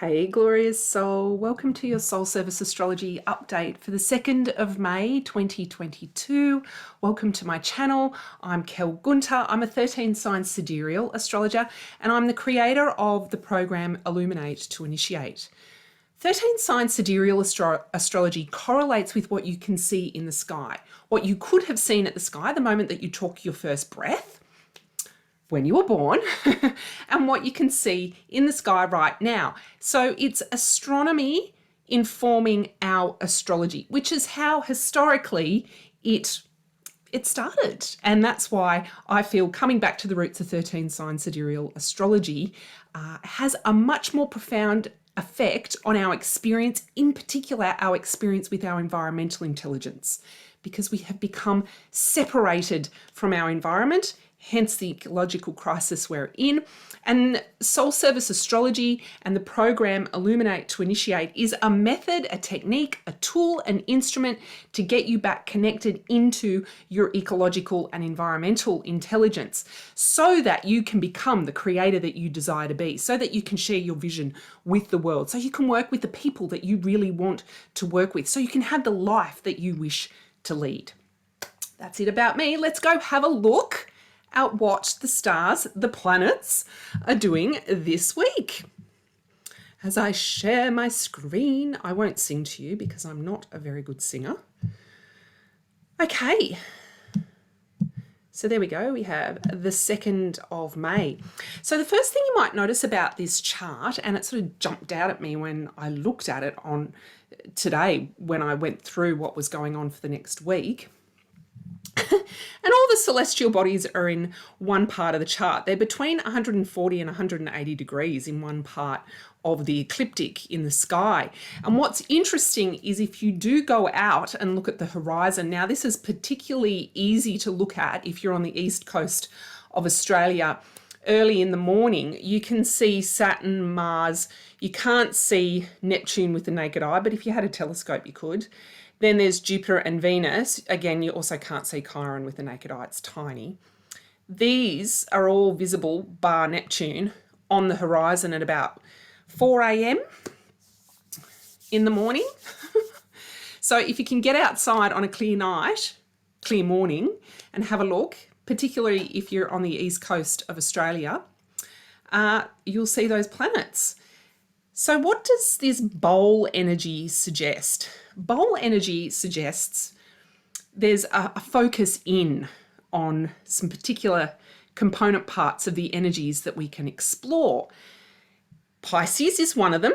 Hey, glorious soul. Welcome to your Soul Service Astrology update for the 2nd of May 2022. Welcome to my channel. I'm Kelx. I'm a 13 sign Sidereal astrologer and I'm the creator of the program Illuminate to Initiate. 13 sign Sidereal astrology correlates with what you can see in the sky, what you could have seen at the sky the moment that you took your first breath when you were born and what you can see in the sky right now. So it's astronomy informing our astrology, which is how historically it started. And that's why I feel coming back to the roots of 13 sign sidereal astrology has a much more profound effect on our experience, in particular our experience with our environmental intelligence, because we have become separated from our environment, hence the ecological crisis we're in. And soul service astrology and the program Illuminate to Initiate is a method, a technique, a tool, an instrument to get you back connected into your ecological and environmental intelligence so that you can become the creator that you desire to be, so that you can share your vision with the world, so you can work with the people that you really want to work with, so you can have the life that you wish to lead. That's it about me. Let's go have a look at what the stars, the planets, are doing this week. As I share my screen, I won't sing to you because I'm not a very good singer. Okay, so there we go. We have the 2nd of May. So the first thing you might notice about this chart, and it sort of jumped out at me when I looked at it on today when I went through what was going on for the next week, and all the celestial bodies are in one part of the chart. They're between 140 and 180 degrees in one part of the ecliptic in the sky. And what's interesting is if you do go out and look at the horizon, now this is particularly easy to look at if you're on the east coast of Australia early in the morning, you can see Saturn, Mars. You can't see Neptune with the naked eye, but if you had a telescope, you could. Then there's Jupiter and Venus. Again, you also can't see Chiron with the naked eye, it's tiny. These are all visible, bar Neptune, on the horizon at about 4 a.m. in the morning. So if you can get outside on a clear night, clear morning, and have a look, particularly if you're on the east coast of Australia, you'll see those planets. So what does this bowl energy suggest? Bowl energy suggests there's a focus in on some particular component parts of the energies that we can explore. Pisces is one of them.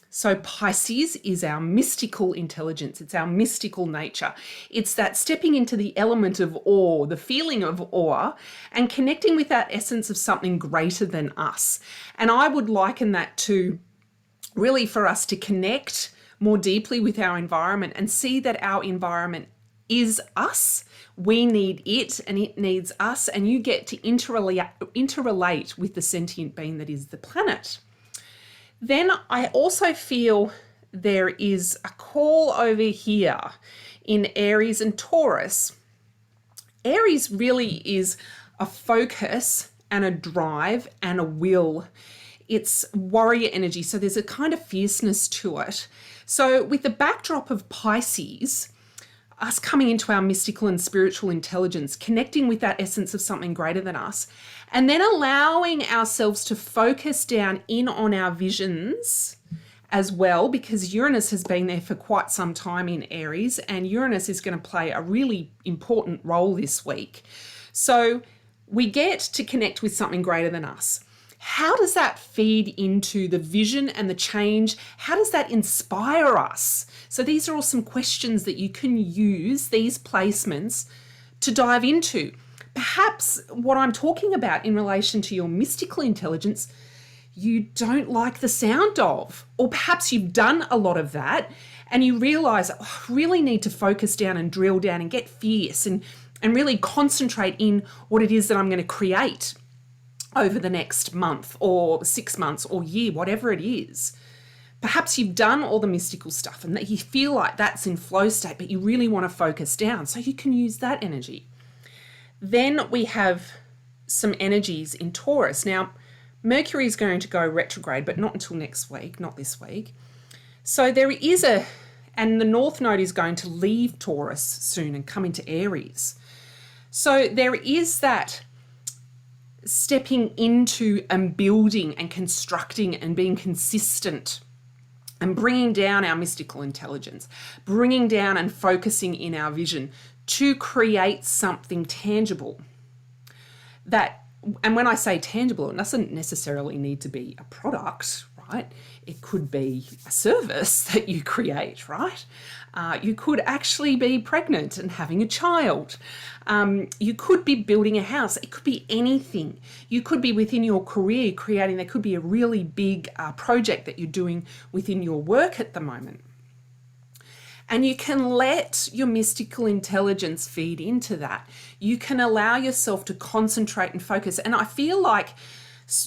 So Pisces is our mystical intelligence. It's our mystical nature. It's that stepping into the element of awe, the feeling of awe, and connecting with that essence of something greater than us. And I would liken that to really for us to connect more deeply with our environment and see that our environment is us. We need it and it needs us, and you get to interrelate with the sentient being that is the planet. Then I also feel there is a call over here in Aries and Taurus. Aries really is a focus and a drive and a will. It's warrior energy, so there's a kind of fierceness to it. So with the backdrop of Pisces, us coming into our mystical and spiritual intelligence, connecting with that essence of something greater than us, and then allowing ourselves to focus down in on our visions as well, because Uranus has been there for quite some time in Aries, and Uranus is going to play a really important role this week. So we get to connect with something greater than us. How does that feed into the vision and the change? How does that inspire us? So these are all some questions that you can use these placements to dive into. Perhaps what I'm talking about in relation to your mystical intelligence, you don't like the sound of, or perhaps you've done a lot of that and you realize, oh, I really need to focus down and drill down and get fierce and really concentrate in what it is that I'm going to create over the next month or 6 months or year, whatever it is. Perhaps you've done all the mystical stuff and that you feel like that's in flow state, but you really want to focus down, so you can use that energy. Then we have some energies in Taurus. Now, Mercury is going to go retrograde, but not until next week, not this week. So there is and the North Node is going to leave Taurus soon and come into Aries. So there is that stepping into and building and constructing and being consistent and bringing down our mystical intelligence, bringing down and focusing in our vision to create something tangible. And when I say tangible, it doesn't necessarily need to be a product, right? It could be a service that you create, right? You could actually be pregnant and having a child. You could be building a house. It could be anything. You could be within your career creating, there could be a really big project that you're doing within your work at the moment. And you can let your mystical intelligence feed into that. You can allow yourself to concentrate and focus. And I feel like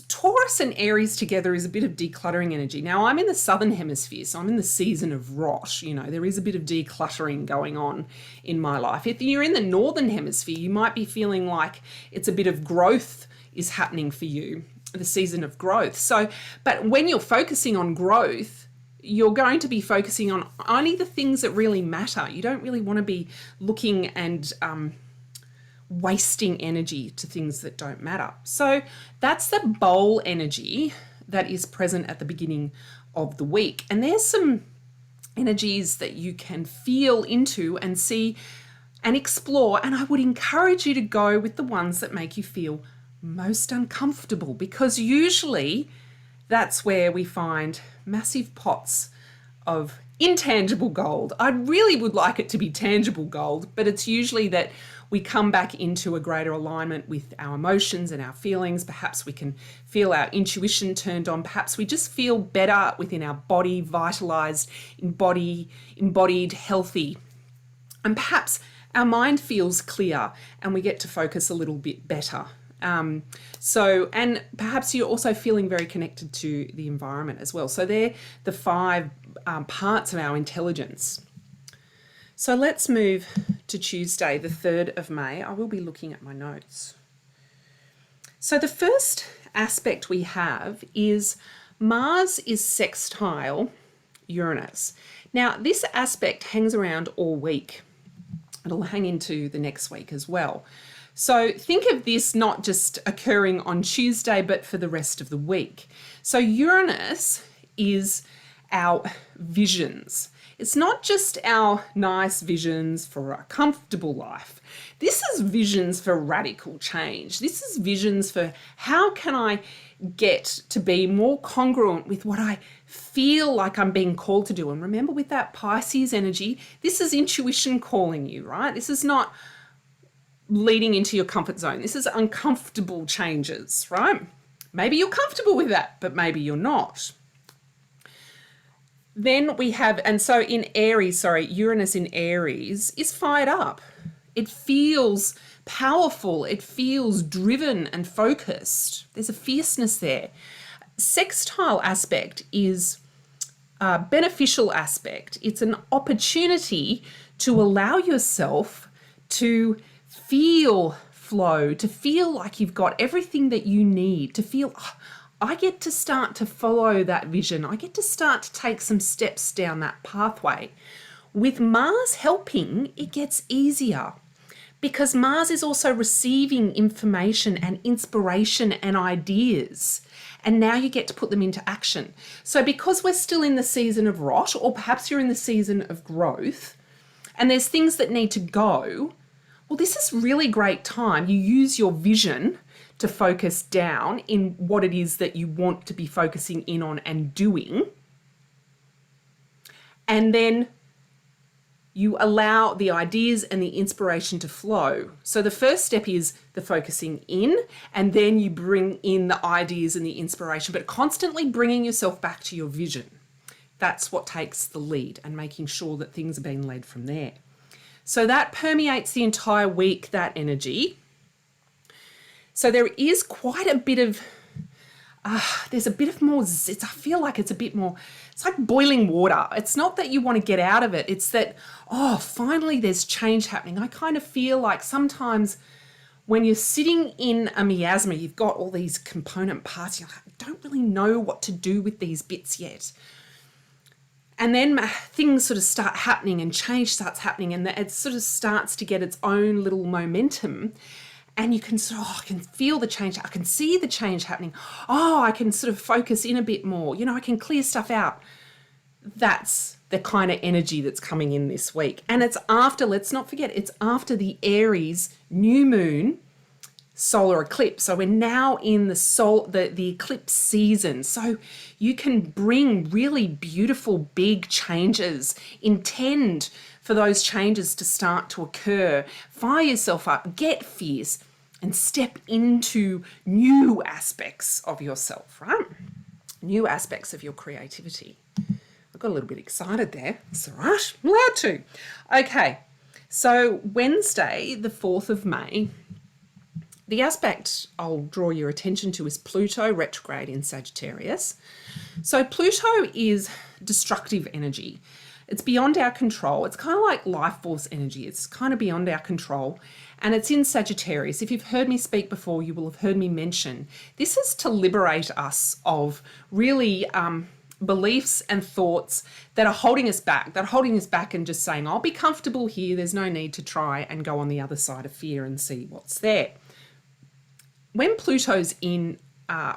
Taurus and Aries together is a bit of decluttering energy. Now, I'm in the southern hemisphere, so I'm in the season of rot. You know, there is a bit of decluttering going on in my life. If you're in the northern hemisphere, you might be feeling like it's a bit of growth is happening for you, the season of growth. So, but when you're focusing on growth, you're going to be focusing on only the things that really matter. You don't really want to be looking and wasting energy to things that don't matter. So that's the bowl energy that is present at the beginning of the week. And there's some energies that you can feel into and see and explore. And I would encourage you to go with the ones that make you feel most uncomfortable, because usually that's where we find massive pots of intangible gold. I really would like it to be tangible gold, but it's usually that we come back into a greater alignment with our emotions and our feelings. Perhaps we can feel our intuition turned on. Perhaps we just feel better within our body, vitalized, embodied, healthy. And perhaps our mind feels clear and we get to focus a little bit better. And perhaps you're also feeling very connected to the environment as well. So they're the 5 parts of our intelligence. So let's move to Tuesday, the 3rd of May. I will be looking at my notes. So the first aspect we have is Mars is sextile Uranus. Now, this aspect hangs around all week. It'll hang into the next week as well. So think of this not just occurring on Tuesday, but for the rest of the week. So Uranus is our visions. It's not just our nice visions for a comfortable life. This is visions for radical change. This is visions for how can I get to be more congruent with what I feel like I'm being called to do. And remember, with that Pisces energy, this is intuition calling you, right? This is not leading into your comfort zone. This is uncomfortable changes, right? Maybe you're comfortable with that, but maybe you're not. Then we have, and so in Aries, Uranus in Aries is fired up. It feels powerful. It feels driven and focused. There's a fierceness there. Sextile aspect is a beneficial aspect. It's an opportunity to allow yourself to feel flow, to feel like you've got everything that you need, to feel, I get to start to follow that vision. I get to start to take some steps down that pathway. With Mars helping, it gets easier because Mars is also receiving information and inspiration and ideas. And now you get to put them into action. So because we're still in the season of rot, or perhaps you're in the season of growth, and there's things that need to go, well, this is really great time. You use your vision to focus down in what it is that you want to be focusing in on and doing. And then you allow the ideas and the inspiration to flow. So the first step is the focusing in, and then you bring in the ideas and the inspiration, but constantly bringing yourself back to your vision. That's what takes the lead, and making sure that things are being led from there. So that permeates the entire week, that energy. So there is quite a bit of, there's a bit of more, I feel like it's a bit more, it's like boiling water. It's not that you want to get out of it. It's that, finally there's change happening. I kind of feel like sometimes when you're sitting in a miasma, you've got all these component parts, you're like, I don't really know what to do with these bits yet. And then things sort of start happening and change starts happening, and it sort of starts to get its own little momentum. And you can sort of, I can feel the change. I can see the change happening. Oh, I can sort of focus in a bit more. You know, I can clear stuff out. That's the kind of energy that's coming in this week. And it's after, let's not forget, it's after the Aries new moon solar eclipse. So we're now in the eclipse season. So you can bring really beautiful big changes, intend for those changes to start to occur. Fire yourself up, get fierce, and step into new aspects of yourself, right? New aspects of your creativity. I got a little bit excited there. It's all right, I'm allowed to. Okay, so Wednesday, the 4th of May, the aspect I'll draw your attention to is Pluto retrograde in Sagittarius. So Pluto is destructive energy. It's beyond our control. It's kind of like life force energy. It's kind of beyond our control. And it's in Sagittarius. If you've heard me speak before, you will have heard me mention this is to liberate us of really beliefs and thoughts that are holding us back, and just saying, I'll be comfortable here. There's no need to try and go on the other side of fear and see what's there. When Pluto's in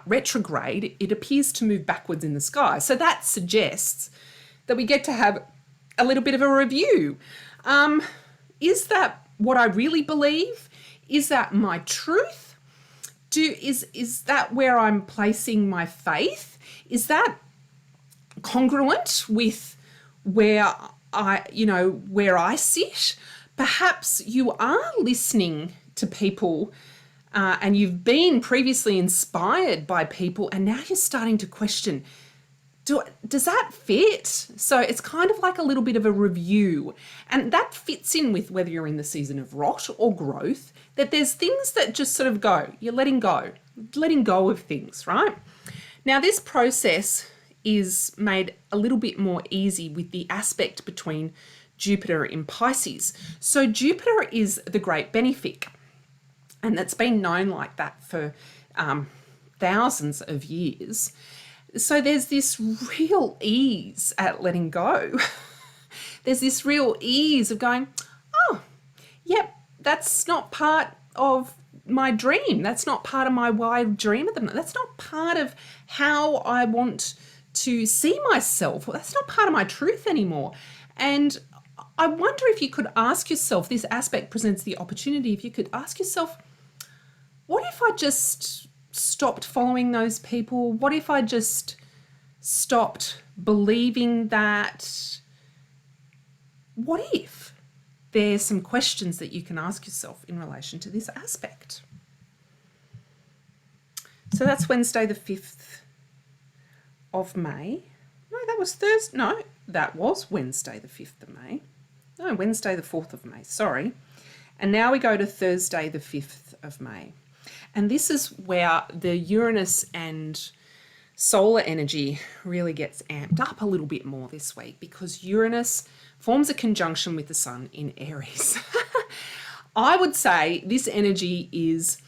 retrograde, it appears to move backwards in the sky. So that suggests that we get to have a little bit of a review. Is that what I really believe? Is that my truth? Is that where I'm placing my faith? Is that congruent with where I sit? Perhaps you are listening to people and you've been previously inspired by people, and now you're starting to question, does that fit? So it's kind of like a little bit of a review, and that fits in with whether you're in the season of rot or growth, that there's things that just sort of go, you're letting go of things, right? Now this process is made a little bit more easy with the aspect between Jupiter in Pisces. So Jupiter is the great benefic, and that's been known like that for thousands of years. So there's this real ease at letting go. There's this real ease of going, oh, yep, that's not part of my dream. That's not part of my wide dream at the moment. That's not part of how I want to see myself. That's not part of my truth anymore. And I wonder if you could ask yourself, this aspect presents the opportunity, if you could ask yourself, what if I just stopped following those people? What if I just stopped believing that? What if? There's some questions that you can ask yourself in relation to this aspect. So that's Wednesday the 5th of May. No, that was Thursday. No, that was Wednesday the 5th of May. No, Wednesday the 4th of May, sorry. And now we go to Thursday the 5th of May. And this is where the Uranus and solar energy really gets amped up a little bit more this week, because Uranus forms a conjunction with the Sun in Aries. I would say this energy is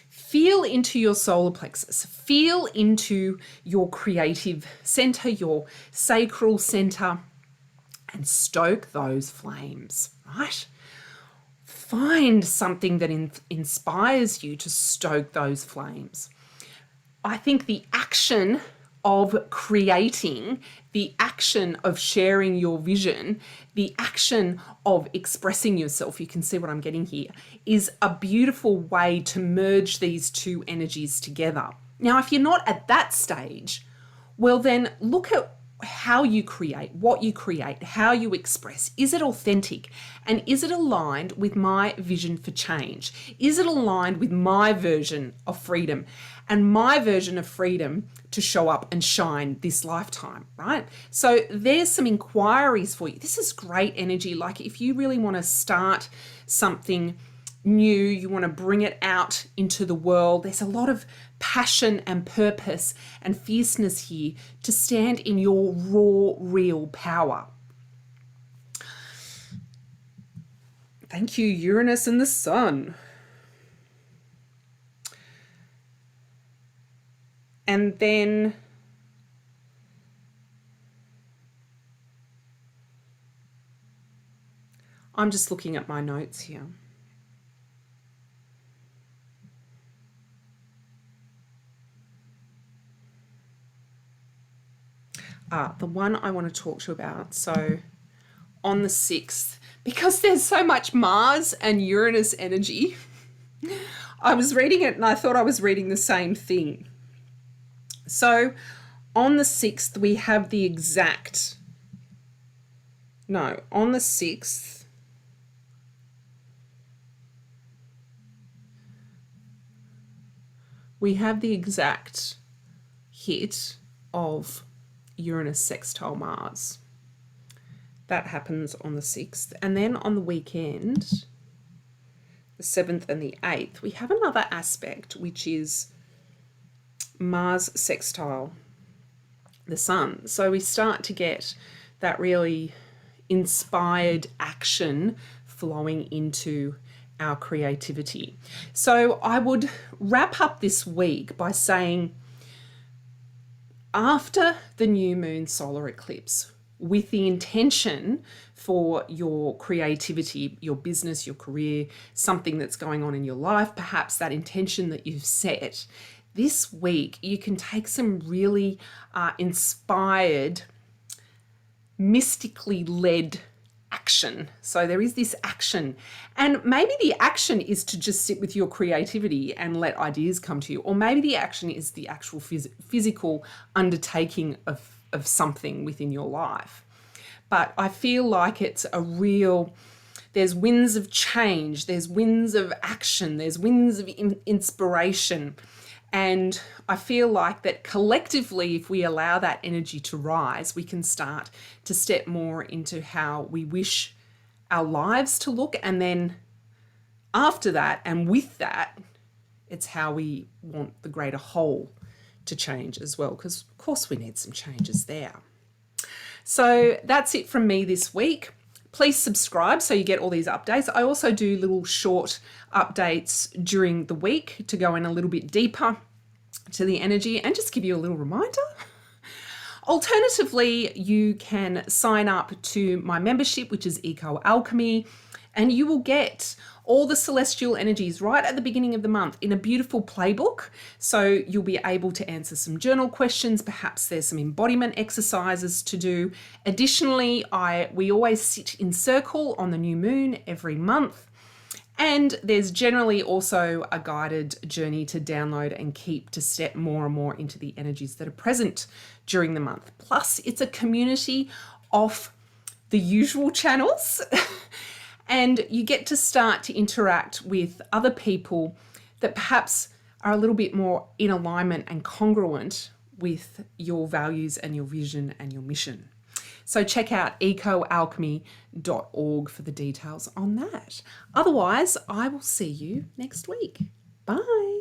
feel into your solar plexus, feel into your creative center, your sacral center, and stoke those flames, right? Find something that inspires you to stoke those flames. I think the action of creating, the action of sharing your vision, the action of expressing yourself, you can see what I'm getting here, is a beautiful way to merge these two energies together. Now, if you're not at that stage, well then look at how you create, what you create, how you express. Is it authentic? And is it aligned with my vision for change? Is it aligned with my version of freedom and my version of freedom to show up and shine this lifetime, right? So there's some inquiries for you. This is great energy. Like if you really want to start something new, you want to bring it out into the world, there's a lot of passion and purpose and fierceness here to stand in your raw, real power. Thank you, Uranus and the Sun. And then I'm just looking at my notes here. The one I want to talk to you about. So on the 6th, because there's so much Mars and Uranus energy, I was reading it and I thought I was reading the same thing. So on the 6th, we have the exact, no, on the 6th, we have the exact hit of Uranus sextile Mars. That happens on the 6th. And then on the weekend, the 7th and the 8th, we have another aspect, which is Mars sextile the Sun. So we start to get that really inspired action flowing into our creativity. So I would wrap up this week by saying, after the new moon solar eclipse, with the intention for your creativity, your business, your career, something that's going on in your life, perhaps that intention that you've set, this week you can take some really inspired, mystically led action. So there is this action, and maybe the action is to just sit with your creativity and let ideas come to you, or maybe the action is the actual physical undertaking of something within your life. But I feel like it's a real, there's winds of change, there's winds of action, there's winds of inspiration. And I feel like that collectively, if we allow that energy to rise, we can start to step more into how we wish our lives to look. And then after that, and with that, it's how we want the greater whole to change as well, because of course we need some changes there. So that's it from me this week. Please subscribe so you get all these updates. I also do little short updates during the week to go in a little bit deeper to the energy and just give you a little reminder. Alternatively, you can sign up to my membership, which is Alchemy, and you will get all the celestial energies right at the beginning of the month in a beautiful playbook. So you'll be able to answer some journal questions. Perhaps there's some embodiment exercises to do. Additionally, we always sit in circle on the new moon every month. And there's generally also a guided journey to download and keep to step more and more into the energies that are present during the month. Plus, it's a community of the usual channels. And you get to start to interact with other people that perhaps are a little bit more in alignment and congruent with your values and your vision and your mission. So check out ecoalchemy.org for the details on that. Otherwise, I will see you next week. Bye.